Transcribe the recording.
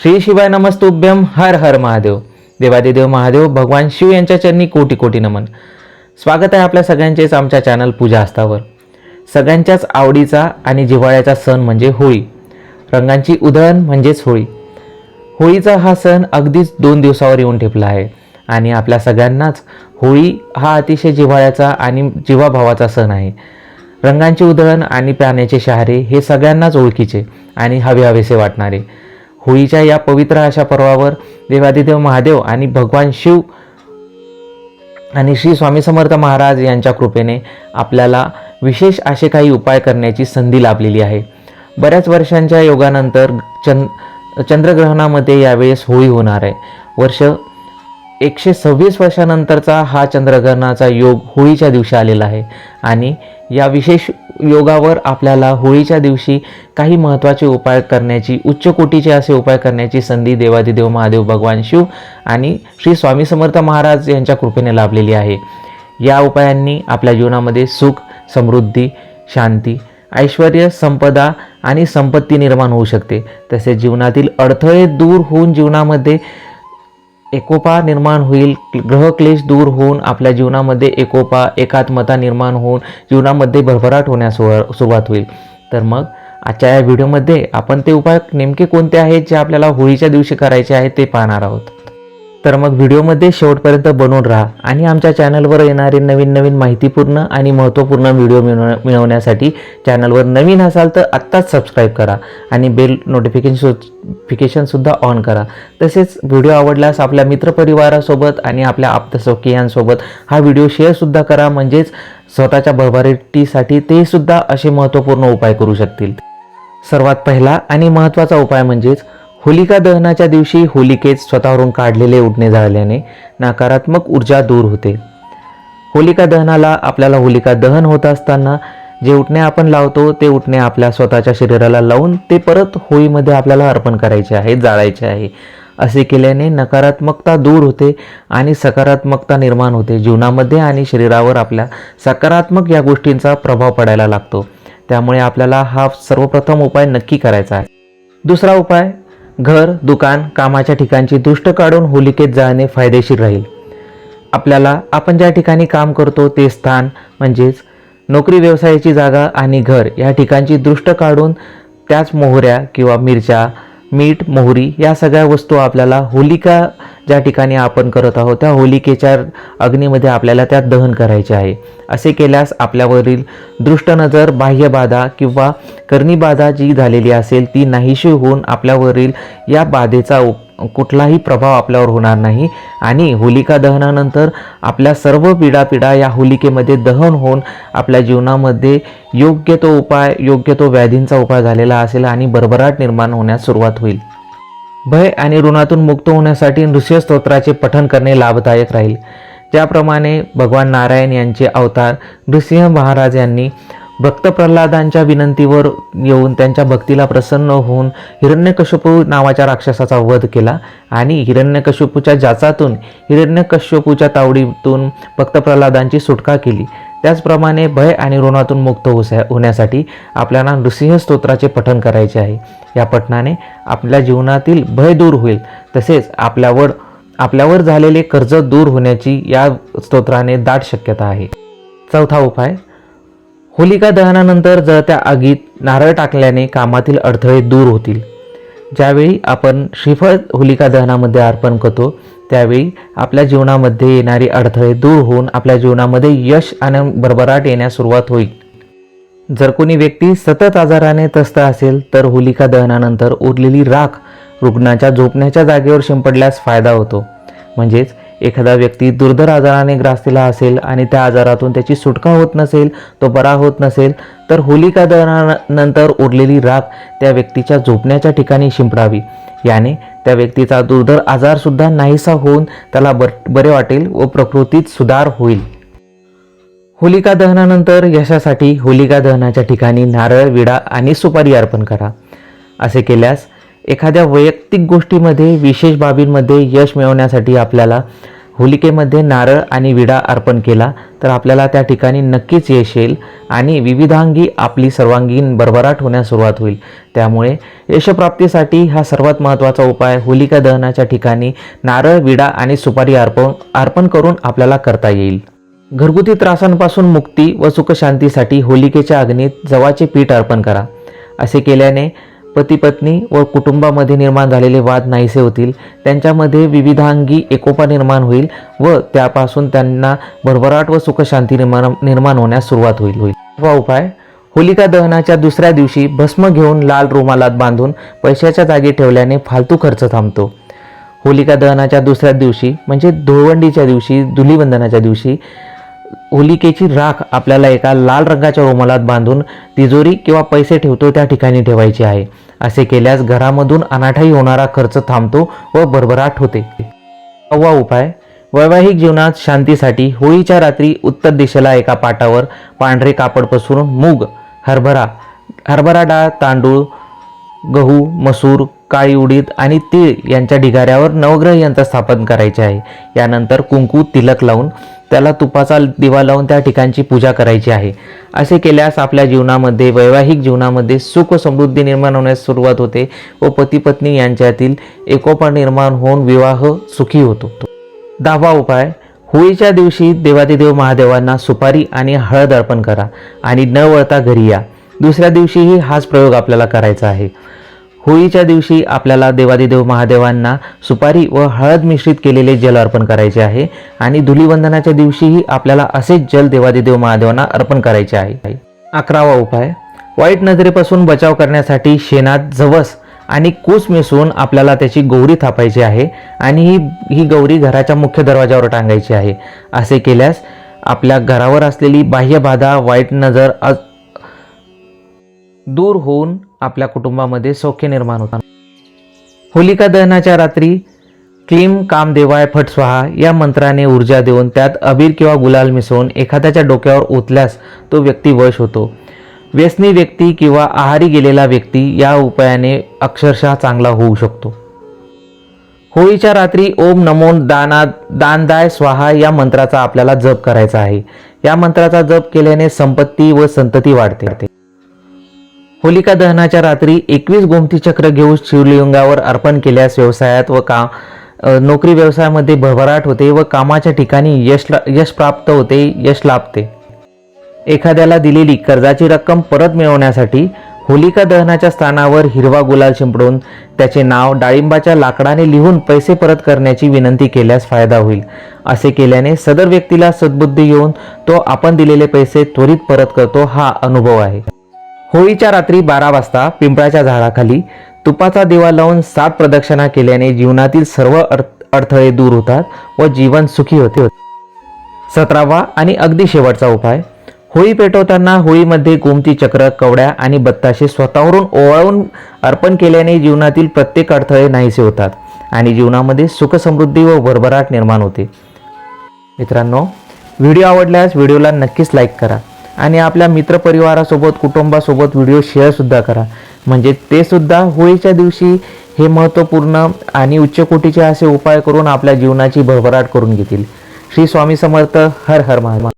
श्री शिवाय नमस्तुभ्यम. हर हर महादेव. देवादिदेव महादेव भगवान शिव यांच्या चरणी कोटी कोटी नमन. स्वागत आहे आपल्या सगळ्यांचेच आमच्या चॅनल पूजा आस्थावर. सगळ्यांच्याच आवडीचा आणि जिव्हाळ्याचा सण म्हणजे होळी. रंगांची उधळण म्हणजेच होळी. होळीचा हा सण अगदीच 2 दिवसावर येऊन ठेपला आहे आणि आपल्या सगळ्यांनाच होळी हा अतिशय जिव्हाळ्याचा आणि जीवाभावाचा सण आहे. रंगांची उधळण आणि पाण्याचे शहारे हे सगळ्यांनाच ओळखीचे आणि हवेहवेसे वाटणारे. होळीच्या या पवित्र अशा पर्वावर देवादिदेव महादेव आणि भगवान शिव आणि श्री स्वामी समर्थ महाराज यांच्या कृपेने आपल्याला विशेष असे काही उपाय करण्याची संधी लाभलेली आहे. बऱ्याच वर्षांच्या योगानंतर चंद्रग्रहणामध्ये यावेळेस होळी होणार आहे. वर्ष 126 वर्षानंतरचा हा चंद्रग्रहणाचा योग होळीच्या दिवशी आलेला आहे आणि या विशेष योगावर आपल्याला होळीच्या दिवशी काही महत्त्वाचे उपाय करण्याची, उच्च कोटीचे असे उपाय करण्याची संधी देवादिदेव महादेव भगवान शिव आणि श्री स्वामी समर्थ महाराज यांच्या कृपेने लाभलेली आहे. या उपायांनी आपल्या जीवनामध्ये सुख, समृद्धी, शांती, ऐश्वर्य, संपदा आणि संपत्ती निर्माण होऊ शकते. तसेच जीवनातील अडथळे दूर होऊन जीवनामध्ये एकोपा निर्माण होईल. ग्रहक्लेश दूर होऊन आपल्या जीवनामध्ये एकोपा, एकात्मता निर्माण होऊन जीवनामध्ये भरभराट होण्यास सुरुवात होईल. तर मग आजच्या या व्हिडिओमध्ये आपण ते उपाय नेमके कोणते आहेत जे आपल्याला होळीच्या दिवशी करायचे आहेत ते पाहणार आहोत. तर मग व्हिडिओमध्ये शेवटपर्यंत बनून राहा आणि आमच्या चॅनलवर येणारे नवीन माहितीपूर्ण आणि महत्त्वपूर्ण व्हिडिओ मिळवण्यासाठी चॅनलवर नवीन असाल तर आत्ताच सबस्क्राईब करा आणि बेल नोटिफिकेशनसुद्धा ऑन करा. तसेच व्हिडिओ आवडल्यास आपल्या मित्रपरिवारासोबत आणि आपल्या आप्तसौकीयांसोबत हा व्हिडिओ शेअरसुद्धा करा, म्हणजेच स्वतःच्या भरभराटीसाठी ते सुद्धा असे महत्त्वपूर्ण उपाय करू शकतील. सर्वात पहिला आणि महत्त्वाचा उपाय म्हणजेच होलिका दहनाच्या दिवशी होलिकेत स्वतःवरून काढलेले उटणे जाळल्याने नकारात्मक ऊर्जा दूर होते. होलिका दहनाला आपल्याला होलिका दहन होत असताना जे उटणे आपण लावतो ते उटणे आपल्या स्वतःच्या शरीराला लावून ते परत होळीमध्ये आपल्याला अर्पण करायचे आहे, जाळायचे आहे. असे केल्याने नकारात्मकता दूर होते आणि सकारात्मकता निर्माण होते. जीवनामध्ये आणि शरीरावर आपल्या सकारात्मक या गोष्टींचा प्रभाव पडायला लागतो. त्यामुळे आपल्याला हा सर्वप्रथम उपाय नक्की करायचा आहे. दुसरा उपाय, घर, दुकान, कामाच्या ठिकाणची दृष्ट काढून होलिकेत जाळणे फायदेशीर राहील. आपण ज्या ठिकाणी काम करतो ते स्थान म्हणजेच नोकरी, व्यवसायाची जागा आणि घर या ठिकाणची दृष्ट काढून त्याच मोहऱ्या किंवा मिरच्या, मीठ, मोहरी या सगळ्या वस्तू आपल्याला होलिका ज्या ठिकाणी आपण करत आहोत त्या होलिकेच्या अग्नीमध्ये आपल्याला त्यात दहन करायचे आहे. असे केल्यास आपल्यावरील दृष्ट नजर, बाह्यबाधा किंवा कर्णीबाधा जी झालेली असेल ती नाहीशी होऊन आपल्यावरील या बाधेचा कुठलाही प्रभाव आपल्यावर होणार नाही आणि होलिका दहनानंतर आपल्या सर्व पीडा या होलिकेमध्ये दहन होऊन आपल्या जीवनामध्ये योग्य तो व्याधींचा उपाय झालेला असेल आणि भरभराट निर्माण होण्यास सुरुवात होईल. भय आणि ऋणातून मुक्त होण्यासाठी नृसिंह स्तोत्राचे पठण करणे लाभदायक राहील. ज्याप्रमाणे भगवान नारायण यांचे अवतार नृसिंह महाराज यांनी भक्त प्रल्हादांच्या विनंतीवर येऊन त्यांच्या भक्तीला प्रसन्न होऊन हिरण्यकश्यपू नावाच्या राक्षसाचा वध केला आणि हिरण्यकश्यपूच्या जाचातून, हिरण्यकश्यपूच्या तावडीतून भक्त प्रल्हादांची सुटका केली. त्याचप्रमाणे भय आणि ऋणातून मुक्त होण्यासाठी आपल्याला नृसिंह स्तोत्राचे पठण करायचे आहे. या पठणाने आपल्या जीवनातील भय दूर होईल. तसेच आपल्यावर झालेले कर्ज दूर होण्याची या स्तोत्राने दाट शक्यता आहे. चौथा उपाय, होलिका दहनानंतर जळत्या आगीत नारळ टाकल्याने कामातील अडथळे दूर होतील. ज्यावेळी आपण श्रीफळ होलिका दहनामध्ये अर्पण करतो त्यावेळी आपल्या जीवनामध्ये येणारी अडथळे दूर होऊन आपल्या जीवनामध्ये यश आणि भरभराट येण्यास सुरुवात होईल. जर कोणी व्यक्ती सतत आजाराने त्रस्त असेल तर होलिका दहनानंतर उरलेली राख रुग्णाच्या झोपण्याच्या जागेवर शिंपडल्यास फायदा होतो. म्हणजेच एखादा व्यक्ती दुर्धर आजाराने ग्रासलेला असेल आणि त्या आजारातून त्याची सुटका होत नसेल, तो बरा होत नसेल तर होलिका दहनानंतर उरलेली राख त्या व्यक्तीच्या झोपण्याच्या ठिकाणी शिंपडावी. याने त्या व्यक्तीचा दुर्धर आजारसुद्धा नाहीसा होऊन त्याला बरे वाटेल व प्रकृतीत सुधार होईल. होलिका दहनानंतर यशासाठी होलिका दहनाच्या ठिकाणी नारळ, विडा आणि सुपारी अर्पण करा. असे केल्यास एखाद्या वैयक्तिक गोष्टीमध्ये, विशेष बाबींमध्ये यश मिळवण्यासाठी आपल्याला होलिकेमध्ये नारळ आणि विडा अर्पण केला तर आपल्याला त्या ठिकाणी नक्कीच यश येईल आणि विविधांगी आपली सर्वांगीण भरभराट होण्यास सुरुवात होईल. त्यामुळे यशप्राप्तीसाठी हा सर्वात महत्त्वाचा उपाय होलिका दहनाच्या ठिकाणी नारळ, विडा आणि सुपारी अर्पण करून आपल्याला करता येईल. घरगुती त्रासांपासून मुक्ती व सुखशांतीसाठी होलिकेच्या अग्नीत जवाचे पीठ अर्पण करा. असे केल्याने पती पत्नी व कुटुंबामध्ये निर्माण झालेले वाद नाहीसे होतील, त्यांच्यामध्ये विविधांगी एकोपा निर्माण होईल व त्यापासून त्यांना भरभराट व सुखशांती निर्माण होण्यास सुरुवात होईल. हा उपाय होलिका दहनाच्या दुसऱ्या दिवशी भस्म घेऊन लाल रुमालात बांधून पैशाच्या जागी ठेवल्याने फालतू खर्च थांबतो. होलिका दहनाच्या दुसऱ्या दिवशी म्हणजे धुळवंडीच्या दिवशी, धुलीवंदनाच्या दिवशी होलिकेची राख आपल्याला एका लाल रंगाच्या रुमालात बांधून तिजोरी किंवा पैसे ठेवतो त्या ठिकाणी ठेवायची आहे. असे केल्यास घरामधून अनाठायी होणारा खर्च थांबतो व भरभराट होते. 6वा उपाय वैवाहिक जीवनात शांतीसाठी होळीच्या रात्री उत्तर दिशेला एका पाटावर पांढरे कापड पसरून मूग, हरभरा डाळ, तांदूळ, गहू, मसूर, काळी उडीद आणि तीळ यांच्या ढिगाऱ्यावर नवग्रह यंत्र स्थापन करायचे आहे. यानंतर कुंकू, तिलक लावून त्याला तुपाचा दिवा लावून त्या ठिकाणची पूजा करायची आहे. असे केल्यास आपल्या जीवनामध्ये, वैवाहिक जीवनामध्ये सुख व समृद्धी निर्माण होण्यास सुरुवात होते व पती पत्नी यांच्यातील एकोपा निर्माण होऊन विवाह सुखी होतो. 10वा उपाय होळीच्या दिवशी देवादिदेव महादेवांना सुपारी आणि हळद अर्पण करा आणि न वळता घरी या. दुसऱ्या दिवशीही हाच प्रयोग आपल्याला करायचा आहे. होळीच्या दिवशी आपल्याला देवादिदेव महादेवांना सुपारी व हळद मिश्रित केलेले जल अर्पण करायचे आहे आणि धुलीवंदनाच्या दिवशीही आपल्याला असेच जल देवादिदेव महादेवांना अर्पण करायचे आहे. 11वा उपाय वाईट नजरेपासून बचाव करण्यासाठी शेणात जवस आणि कूस मिसळून आपल्याला त्याची गौरी थापायची आहे आणि ही गौरी घराच्या मुख्य दरवाजावर टांगायची आहे. असे केल्यास आपल्या घरावर असलेली बाह्य बाधा, वाईट नजर दूर होऊन आपल्या कुटुंबामध्ये सौख्य निर्माण होतात. होलिका दहनाच्या रात्री क्लीम कामदेवाय फट स्वाहा या मंत्राने ऊर्जा देऊन त्यात अबीर किंवा गुलाल मिसळून एखाद्याच्या डोक्यावर ओतल्यास तो व्यक्ती वश होतो. व्यसनी व्यक्ती किंवा आहारी गेलेला व्यक्ती या उपायाने अक्षरशः चांगला होऊ शकतो. होळीच्या रात्री ओम नमो दानदाय स्वाहा या मंत्राचा आपल्याला जप करायचा आहे. या मंत्राचा जप केल्याने संपत्ती व संतती वाढते. होलिका दहनाच्या रात्री 21 गोमती चक्र घेऊन शिवलिंगावर अर्पण केल्यास व्यवसायात व नोकरी व्यवसायामध्ये भरभराट होते व कामाच्या ठिकाणी यश प्राप्त होते, यश लाभते. एखाद्याला दिलेली कर्जाची रक्कम परत मिळवण्यासाठी होलिका दहनाच्या स्थानावर हिरवा गुलाल शिंपडून त्याचे नाव डाळिंबाच्या लाकडाने लिहून पैसे परत करण्याची विनंती केल्यास फायदा होईल. असे केल्याने सदर व्यक्तीला सद्बुद्धी येऊन तो आपण दिलेले पैसे त्वरित परत करतो हा अनुभव आहे. होळीच्या रात्री 12 वाजता पिंपळाच्या झाडाखाली तुपाचा दिवा लावून 7 प्रदक्षिणा केल्याने जीवनातील सर्व अडथळे दूर होतात व जीवन सुखी होते. 17वा आणि अगदी शेवटचा उपाय होळी पेटवताना होळीमध्ये गोमती चक्र, कवड्या आणि बत्ताशे स्वतःवरून ओवाळून अर्पण केल्याने जीवनातील प्रत्येक अडथळे नाहीसे होतात आणि जीवनामध्ये सुख समृद्धी व भरभराट निर्माण होते. मित्रांनो, व्हिडिओ आवडल्यास व्हिडिओला नक्कीच लाईक करा आणि आपल्या मित्रपरिवारासोबत, कुटुंबासोबत व्हिडिओ शेअरसुद्धा करा, म्हणजे ते सुद्धा होळीच्या दिवशी हे महत्त्वपूर्ण आणि उच्च कोटीचे असे उपाय करून आपल्या जीवनाची भरभराट करून घेतील. श्री स्वामी समर्थ. हर हर महादेव.